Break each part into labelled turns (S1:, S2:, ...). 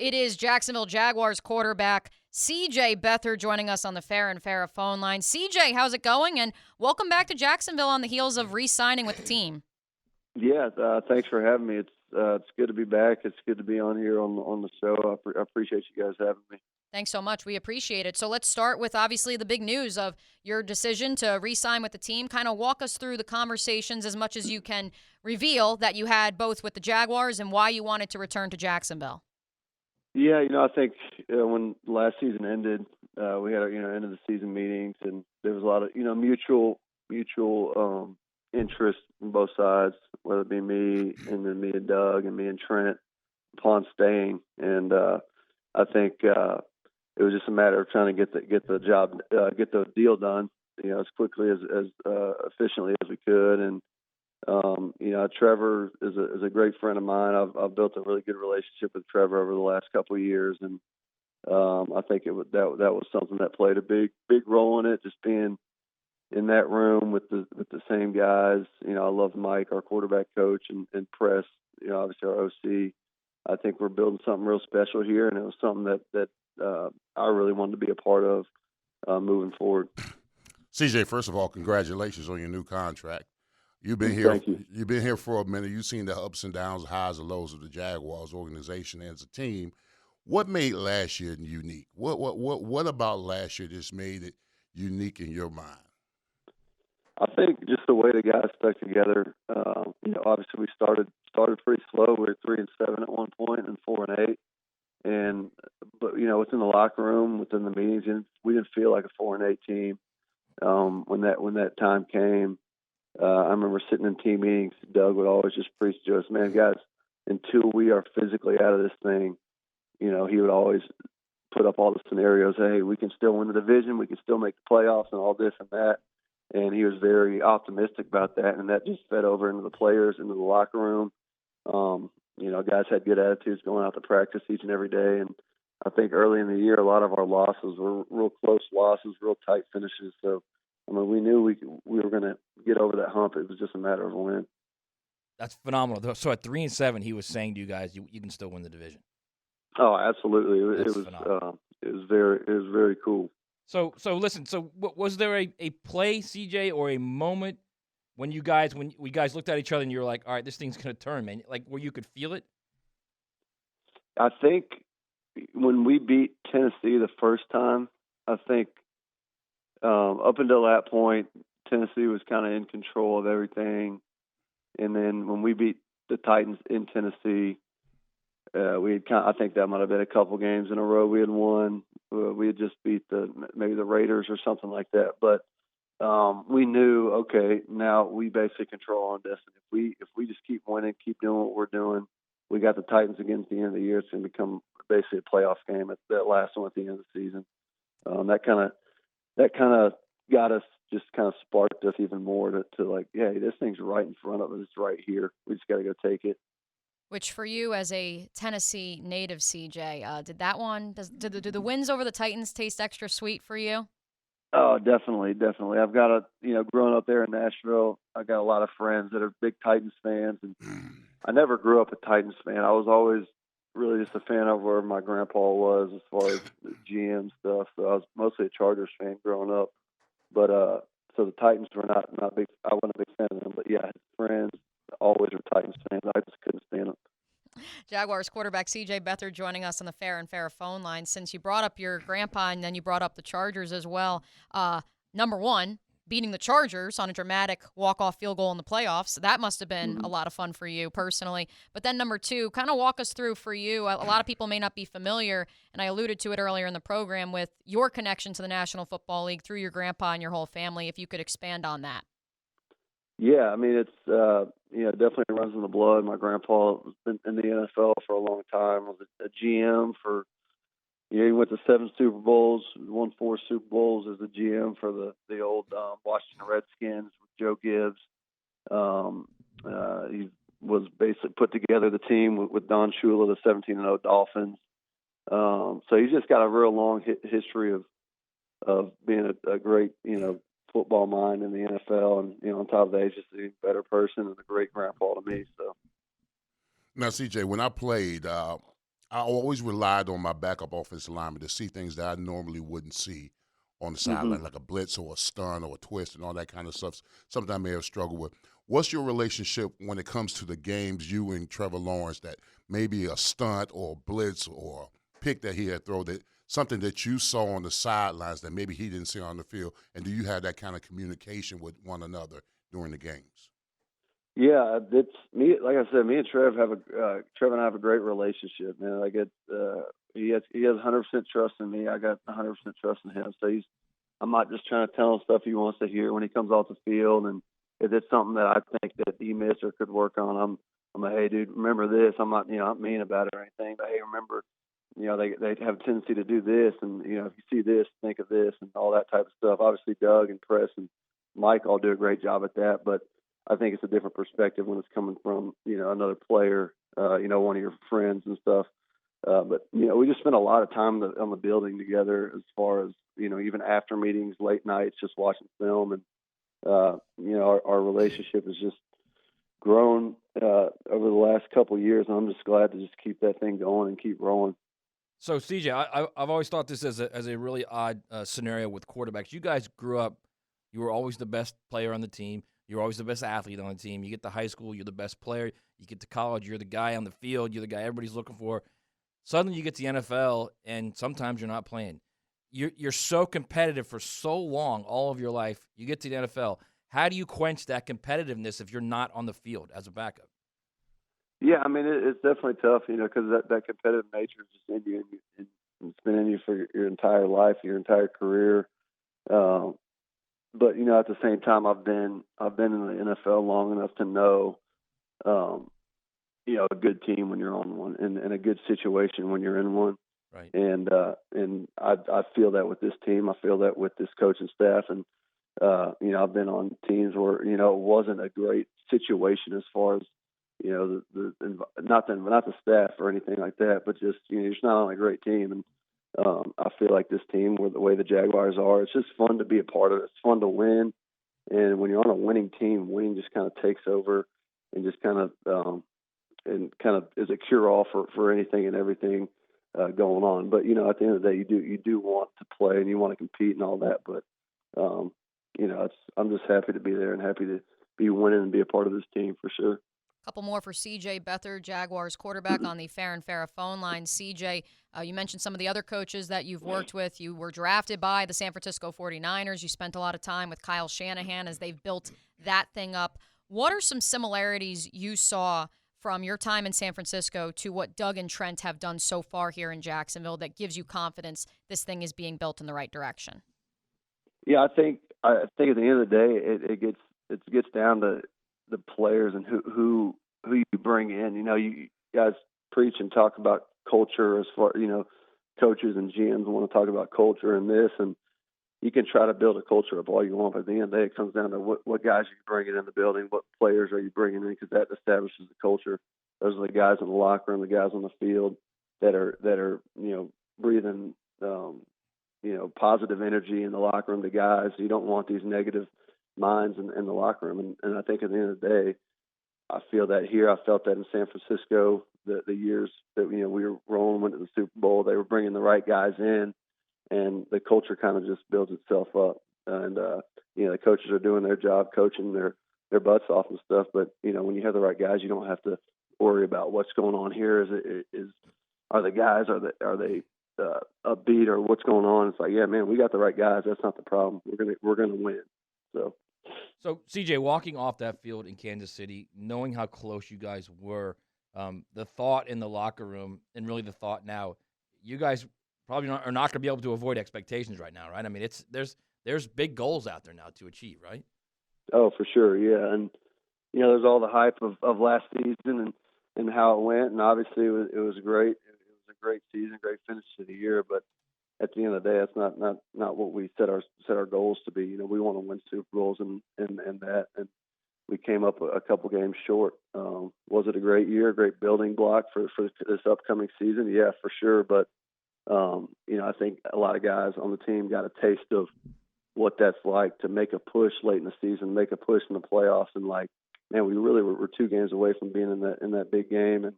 S1: It is Jacksonville Jaguars quarterback CJ Beathard joining us on the Fair and Farrah phone line. CJ, how's it going? And welcome back to Jacksonville on the heels of re-signing with the team.
S2: Yeah, thanks for having me. It's good to be back. It's good to be on here on the show. I appreciate you guys having me.
S1: Thanks so much. We appreciate it. So let's start with obviously the big news of your decision to re-sign with the team. Kind of walk us through the conversations as much as you can reveal that you had both with the Jaguars and why you wanted to return to Jacksonville.
S2: Yeah, I think when last season ended, we had end of the season meetings, and there was a lot of mutual interest from both sides, whether it be me and then me and Doug and me and Trent upon staying, and I think it was just a matter of trying to get the deal done, as quickly as efficiently as we could. And Trevor is a great friend of mine. I've built a really good relationship with Trevor over the last couple of years, and I think that was something that played a big role in it. Just being in that room with the same guys. I love Mike, our quarterback coach, and Press. Obviously our OC. I think we're building something real special here, and it was something that I really wanted to be a part of moving forward.
S3: CJ, first of all, congratulations on your new contract. You've been here.
S2: Thank you.
S3: You've been here for a minute. You've seen the ups and downs, highs and lows of the Jaguars organization as a team. What made last year unique? What about last year just made it unique in your mind?
S2: I think just the way the guys stuck together. Obviously we started pretty slow. We were 3-7 at one point and 4-8. But within the locker room, within the meetings, we didn't feel like a 4-8 team. When that time came, I remember sitting in team meetings. Doug would always just preach to us, man, guys, until we are physically out of this thing. He would always put up all the scenarios. Hey, we can still win the division. We can still make the playoffs and all this and that. And he was very optimistic about that, and that just fed over into the players, into the locker room. Guys had good attitudes going out to practice each and every day. And I think early in the year, a lot of our losses were real close losses, real tight finishes. So, we knew we were going to get over that hump. It was just a matter of a win.
S4: That's phenomenal. So at 3-7, he was saying to you guys, you can still win the division.
S2: Oh, absolutely. It was very cool.
S4: So listen. So was there a play, CJ, or a moment when you guys looked at each other and you were like, all right, this thing's gonna turn, man? Like where you could feel it?
S2: I think when we beat Tennessee the first time, I think up until that point, Tennessee was kind of in control of everything, and then when we beat the Titans in Tennessee, I think that might have been a couple games in a row we had won. We had just beat maybe the Raiders or something like that. But we knew, okay, now we basically control on this. And if we just keep winning, keep doing what we're doing, we got the Titans again at the end of the year. It's going to become basically a playoff game at that last one at the end of the season. That kind of got us, just kind of sparked us even more to like, hey, this thing's right in front of us. It's right here. We just got to go take it.
S1: Which for you as a Tennessee native, CJ, did the wins over the Titans taste extra sweet for you?
S2: Oh, definitely. I've got growing up there in Nashville, I got a lot of friends that are big Titans fans, and I never grew up a Titans fan. I was always really just a fan of where my grandpa was as far as the GM stuff. So I was mostly a Chargers fan growing up. But so the Titans were not big. I wasn't a big fan of them. But yeah, his friends always were Titans fans. I just couldn't stand them.
S1: Jaguars quarterback CJ Beathard joining us on the Fair and Farrah phone line. Since you brought up your grandpa and then you brought up the Chargers as well, number one, beating the Chargers on a dramatic walk-off field goal in the playoffs. That must have been a lot of fun for you personally. But then number two, kind of walk us through for you. A lot of people may not be familiar, and I alluded to it earlier in the program, with your connection to the National Football League through your grandpa and your whole family, if you could expand on that.
S2: Yeah, I mean, it's definitely runs in the blood. My grandpa has been in the NFL for a long time. Was a GM for, he went to 7 Super Bowls, won 4 Super Bowls as the GM for the old Washington Redskins with Joe Gibbs. He was basically put together the team with Don Shula, the 17-0 Dolphins. So he's just got a real long history of being a great, football mind in the NFL, and on top of that, he's just a better person and a great grandpa to me. So
S3: now, CJ, when I played, I always relied on my backup offensive lineman to see things that I normally wouldn't see on the sideline, like a blitz or a stun or a twist and all that kind of stuff. Something I may have struggled with. What's your relationship when it comes to the games you and Trevor Lawrence that maybe a stunt or a blitz or a pick that he had thrown, that something that you saw on the sidelines that maybe he didn't see on the field, and do you have that kind of communication with one another during the games?
S2: Yeah, it's me. Like I said, me and Trev Trev and I have a great relationship, man. Like he has 100% trust in me. I got 100% trust in him. So I'm not just trying to tell him stuff he wants to hear when he comes off the field. And if it's something that I think that he missed or could work on, I'm like, hey, dude, remember this. I'm not, not mean about it or anything, but hey, remember, they have a tendency to do this, and if you see this, think of this, and all that type of stuff. Obviously, Doug and Press and Mike all do a great job at that, but I think it's a different perspective when it's coming from, another player, one of your friends and stuff. But we just spend a lot of time on the building together, as far as, even after meetings, late nights, just watching film. And, our relationship has just grown over the last couple of years. And I'm just glad to just keep that thing going and keep rolling.
S4: So, CJ, I've always thought this as a really odd scenario with quarterbacks. You guys grew up, you were always the best player on the team. You're always the best athlete on the team. You get to high school, you're the best player. You get to college, you're the guy on the field. You're the guy everybody's looking for. Suddenly you get to the NFL, and sometimes you're not playing. You're so competitive for so long, all of your life. You get to the NFL. How do you quench that competitiveness if you're not on the field as a backup?
S2: Yeah, I mean, it's definitely tough, because that competitive nature is just in you, and it's been in you for your entire life, your entire career. But at the same time, I've been in the NFL long enough to know, a good team when you're on one, and a good situation when you're in one.
S4: Right.
S2: And I feel that with this team. I feel that with this coaching staff, and I've been on teams where it wasn't a great situation as far as not the staff or anything like that, but just you're just not on a great team. And I feel like this team, with the way the Jaguars are, it's just fun to be a part of it. It's fun to win. And when you're on a winning team, winning just kind of takes over and just kind of is a cure-all for anything and everything going on. But, at the end of the day, you do want to play and you want to compete and all that. But, I'm just happy to be there and happy to be winning and be a part of this team for sure.
S1: Couple more for CJ Beathard, Jaguars quarterback, on the Fair and Farrah phone line. CJ, you mentioned some of the other coaches that you've worked with. You were drafted by the San Francisco 49ers. You spent a lot of time with Kyle Shanahan as they've built that thing up. What are some similarities you saw from your time in San Francisco to what Doug and Trent have done so far here in Jacksonville that gives you confidence this thing is being built in the right direction?
S2: Yeah, I think at the end of the day, it gets down to the players and who you bring in. You guys preach and talk about culture, as far coaches and GMs want to talk about culture and this, and you can try to build a culture of all you want, but at the end of the day, it comes down to what guys are you bringing in the building, what players are you bringing in, because that establishes the culture. Those are the guys in the locker room, the guys on the field that are breathing positive energy in the locker room to guys. You don't want these negative minds in the locker room. And I think at the end of the day, I feel that here. I felt that in San Francisco, the years that we were rolling, went to the Super Bowl, they were bringing the right guys in, and the culture kind of just builds itself up. And the coaches are doing their job, coaching their butts off and stuff. But when you have the right guys, you don't have to worry about what's going on here. Are the guys are they upbeat or what's going on? It's like, yeah, man, we got the right guys. That's not the problem. We're gonna win.
S4: So, CJ, walking off that field in Kansas City, knowing how close you guys were, the thought in the locker room, and really the thought now, you guys probably are not going to be able to avoid expectations right now, right? I mean, there's big goals out there now to achieve, right?
S2: Oh, for sure, yeah. And there's all the hype of last season and how it went, and obviously it was great. It was a great season, great finish to the year, but at the end of the day, that's not what we set our goals to be. We want to win Super Bowls and that, and we came up a couple games short. Was it a great year, a great building block for this upcoming season? Yeah, for sure. But I think a lot of guys on the team got a taste of what that's like to make a push late in the season, make a push in the playoffs, and like, man, we really were 2 games away from being in that big game, and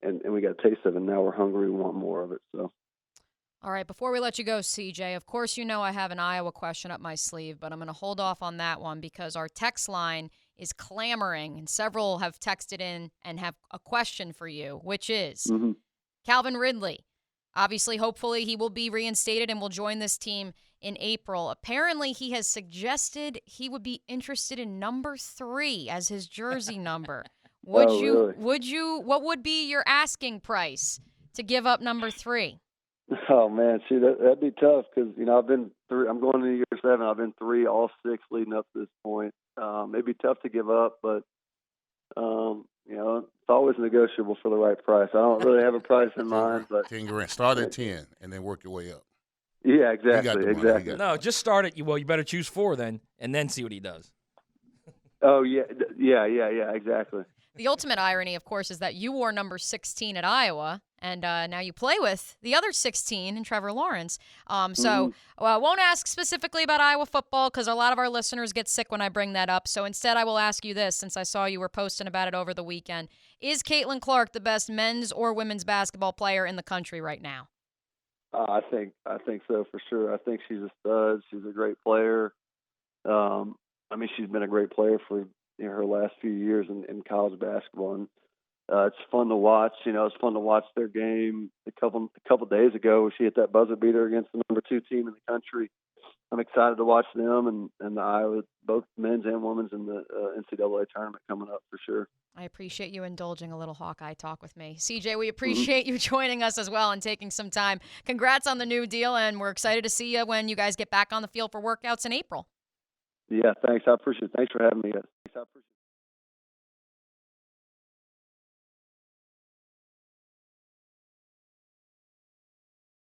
S2: and we got a taste of it. And now we're hungry. We want more of it. So.
S1: All right, before we let you go, CJ, of course you know I have an Iowa question up my sleeve, but I'm going to hold off on that one because our text line is clamoring, and several have texted in and have a question for you, which is Calvin Ridley. Obviously, hopefully, he will be reinstated and will join this team in April. Apparently, he has suggested he would be interested in number 3 as his jersey number.
S2: Really?
S1: What would be your asking price to give up number 3?
S2: Oh man, see that'd be tough because I've been 3. I'm going into year 7. I've been 3 all 6 leading up to this point. It'd be tough to give up, but it's always negotiable for the right price. I don't really have a price in mind, but
S3: 10 grand. Start at 10 and then work your way up.
S2: Yeah, exactly.
S4: No, just start it. Well, you better choose 4 then, and then see what he does.
S2: Oh yeah, exactly.
S1: The ultimate irony, of course, is that you wore number 16 at Iowa, and now you play with the other 16 in Trevor Lawrence. So I won't ask specifically about Iowa football because a lot of our listeners get sick when I bring that up. So instead, I will ask you this, since I saw you were posting about it over the weekend. Is Caitlin Clark the best men's or women's basketball player in the country right now?
S2: I think so for sure. I think she's a stud. She's a great player. She's been a great player for her last few years in college basketball, and it's fun to watch. It's fun to watch their game. A couple days ago, she hit that buzzer beater against the number 2 team in the country. I'm excited to watch them and the Iowa, both men's and women's, in the NCAA tournament coming up for sure.
S1: I appreciate you indulging a little Hawkeye talk with me. CJ, we appreciate you joining us as well and taking some time. Congrats on the new deal, and we're excited to see you when you guys get back on the field for workouts in April.
S2: Yeah, thanks. I appreciate it. Thanks for having me. I appreciate it.